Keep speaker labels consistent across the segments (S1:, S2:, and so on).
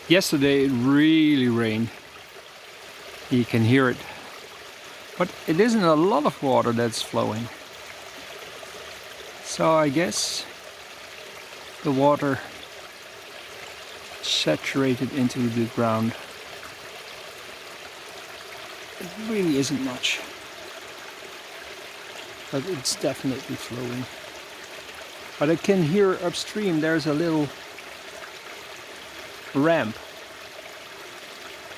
S1: Yesterday it really rained. You can hear it. But it isn't a lot of water that's flowing. So I guess the water saturated into the ground. It really isn't much. But it's definitely flowing. But I can hear upstream there's a little ramp.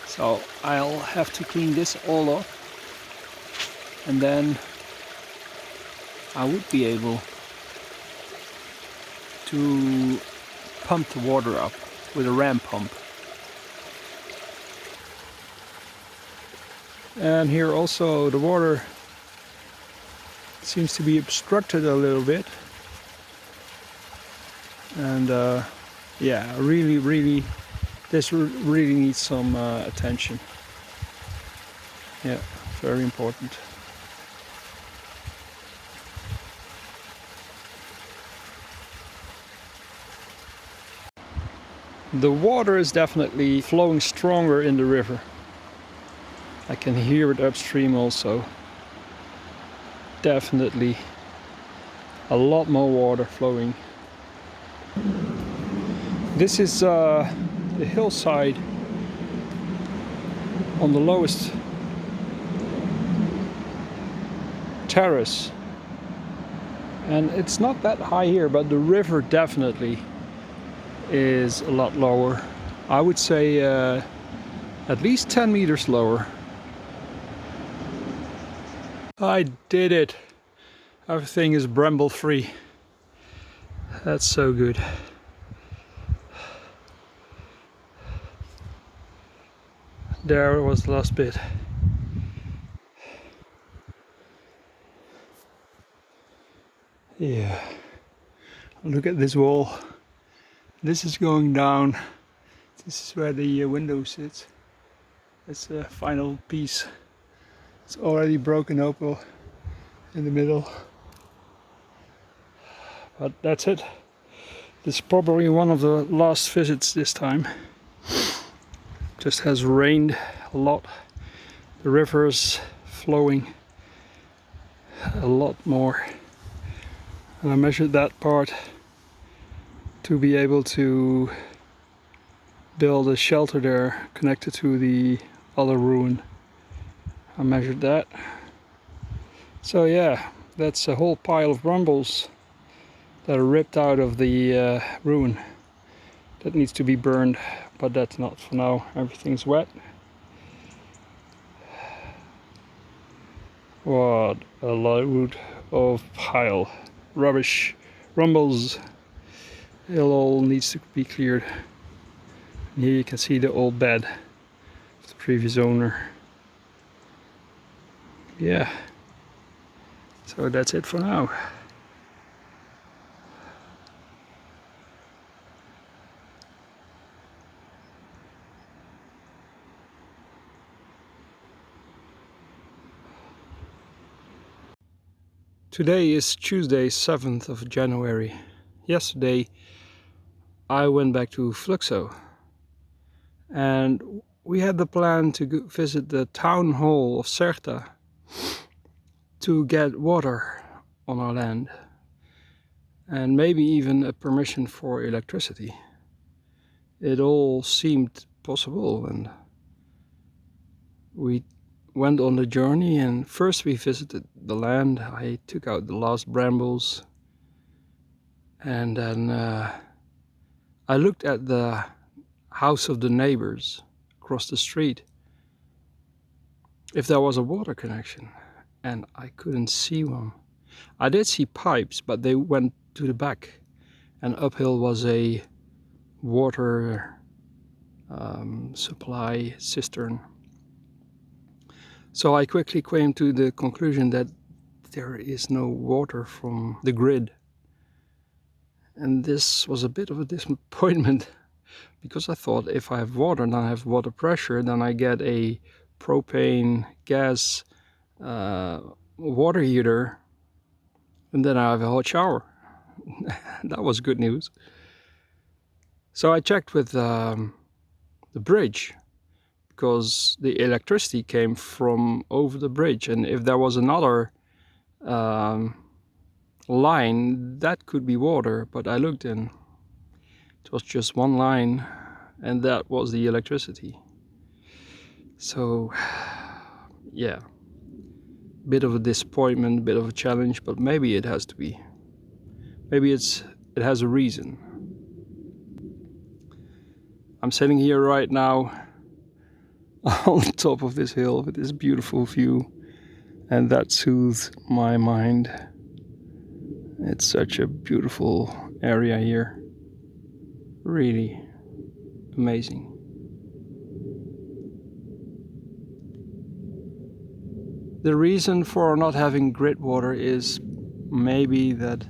S1: So I'll have to clean this all up. And then I would be able to pump the water up with a ram pump. And here also the water seems to be obstructed a little bit. And yeah, this really needs some attention. Yeah, very important. The water is definitely flowing stronger in the river. I can hear it upstream also. Definitely a lot more water flowing. This is the hillside on the lowest terrace. And it's not that high here, but the river definitely is a lot lower. I would say at least 10 meters lower. I did it. Everything is bramble free. That's so good. There was the last bit. Yeah. Look at this wall. This is going down. This is where the window sits. It's the final piece. It's already broken open in the middle. But that's it. This is probably one of the last visits this time. Just has rained a lot. The river is flowing a lot more. And I measured that part to be able to build a shelter there connected to the other ruin. I measured that. So yeah, that's a whole pile of brambles that are ripped out of the ruin. That needs to be burned, but that's not for now. Everything's wet. What a load of pile. Rubbish, rumbles. It all needs to be cleared. And here you can see the old bed of the previous owner. Yeah. So that's it for now. Today is Tuesday, 7th of January. Yesterday I went back to Fluxo and we had the plan to visit the town hall of Certa to get water on our land and maybe even a permission for electricity. It all seemed possible and we went on the journey, and first we visited the land. I took out the last brambles, and then I looked at the house of the neighbors across the street if there was a water connection, and I couldn't see one. I did see pipes, but they went to the back, and uphill was a water supply cistern. So I quickly came to the conclusion that there is no water from the grid. And this was a bit of a disappointment because I thought if I have water and I have water pressure, then I get a propane gas water heater and then I have a hot shower. That was good news. So I checked with the bridge, because the electricity came from over the bridge, and if there was another line, that could be water, but I looked in, it was just one line, and that was the electricity. So yeah, bit of a disappointment, bit of a challenge, but maybe it has to be. Maybe it has a reason. I'm sitting here right now on the top of this hill with this beautiful view, and that soothes my mind. It's such a beautiful area here. Really amazing. The reason for not having grid water is maybe that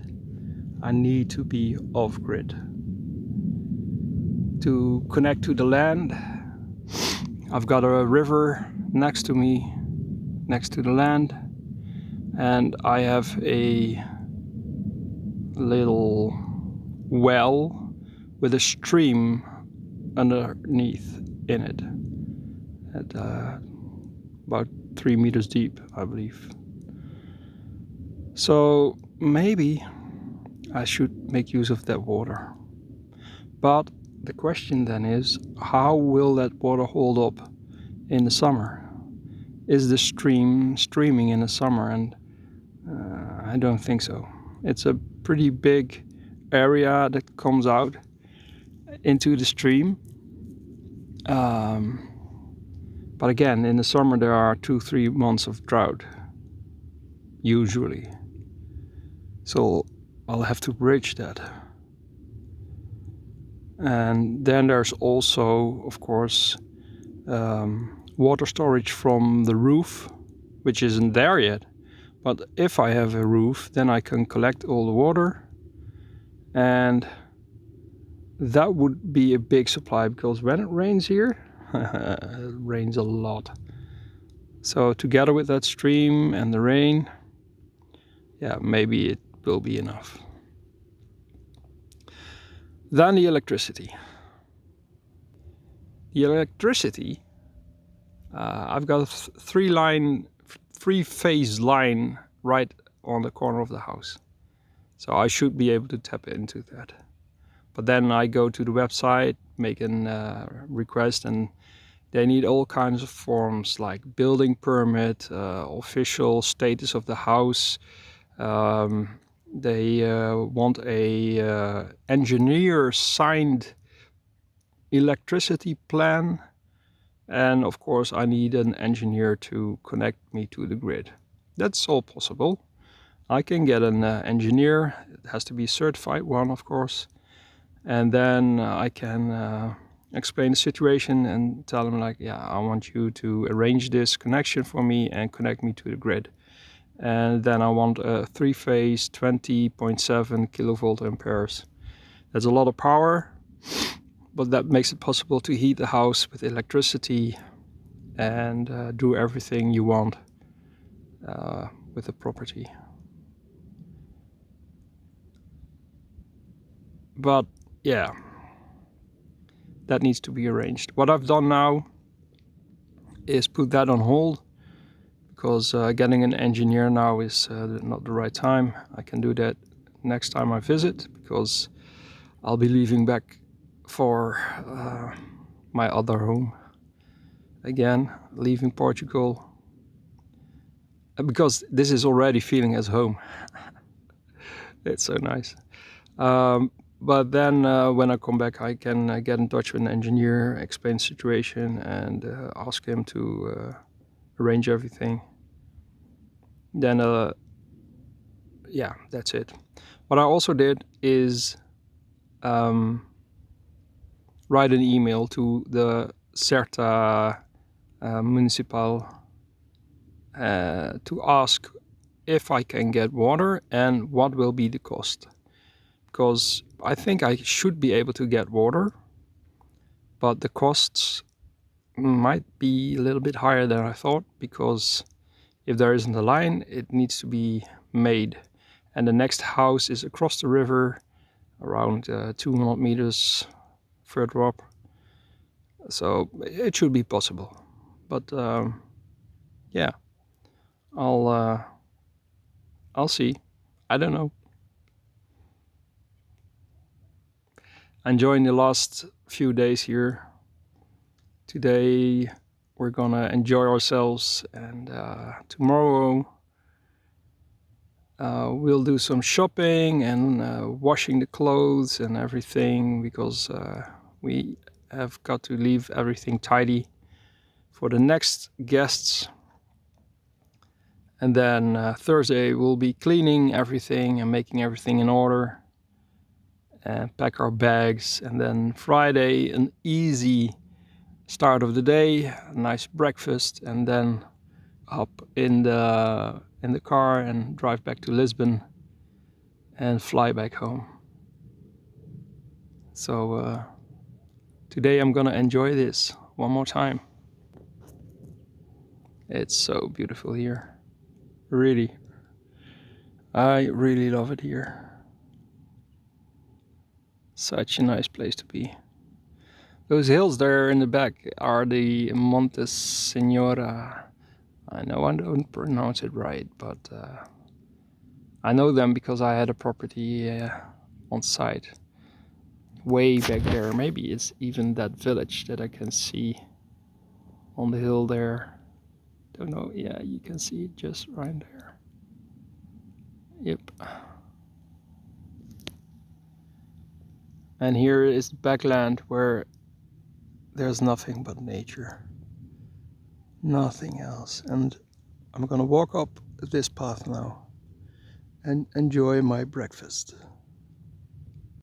S1: I need to be off-grid to connect to the land. I've got a river next to me, next to the land, and I have a little well with a stream underneath in it at about 3 meters deep, I believe. So maybe I should make use of that water. But the question then is, how will that water hold up in the summer? Is the stream streaming in the summer? And I don't think so. It's a pretty big area that comes out into the stream. But again, in the summer there are 2-3 months of drought, usually. So I'll have to bridge that. And then there's also, of course, water storage from the roof, which isn't there yet. But if I have a roof, then I can collect all the water, and that would be a big supply, because when it rains here, it rains a lot. So together with that stream and the rain, yeah, maybe it will be enough. Then the electricity. The electricity, I've got a three-phase line right on the corner of the house. So I should be able to tap into that. But then I go to the website, make a request, and they need all kinds of forms like building permit, official status of the house. They want a engineer signed electricity plan, and of course I need an engineer to connect me to the grid. That's all possible. I can get an engineer. It has to be a certified one, of course, and then I can explain the situation and tell them, like, yeah, I want you to arrange this connection for me and connect me to the grid. And then I want a 3-phase 20.7 kilovolt amperes. That's a lot of power, but that makes it possible to heat the house with electricity and do everything you want with the property. But yeah, that needs to be arranged. What I've done now is put that on hold, because getting an engineer now is not the right time. I can do that next time I visit, because I'll be leaving back for my other home again, leaving Portugal, because this is already feeling as home. It's so nice. But then when I come back, I can get in touch with an engineer, explain the situation, and ask him to arrange everything. Then yeah, that's it. What I also did is write an email to the Certa municipal to ask if I can get water and what will be the cost. Because I think I should be able to get water, but the costs might be a little bit higher than I thought, because if there isn't a line, it needs to be made. And the next house is across the river, around 200 meters further up. So it should be possible. But yeah, I'll see. I don't know. Enjoying the last few days here. Today we're gonna enjoy ourselves, and tomorrow we'll do some shopping and washing the clothes and everything, because we have got to leave everything tidy for the next guests. And then Thursday we'll be cleaning everything and making everything in order and pack our bags. And then Friday, an easy start of the day, a nice breakfast, and then hop in the car and drive back to Lisbon and fly back home. So today I'm gonna enjoy this one more time. It's so beautiful here. Really. I really love it here. Such a nice place to be. Those hills there in the back are the Monte Signora. I know I don't pronounce it right, but I know them because I had a property on site way back there. Maybe it's even that village that I can see on the hill there. Don't know. Yeah, you can see it just right there. Yep. And here is the backland where there's nothing but nature. Nothing else. And I'm gonna walk up this path now and enjoy my breakfast.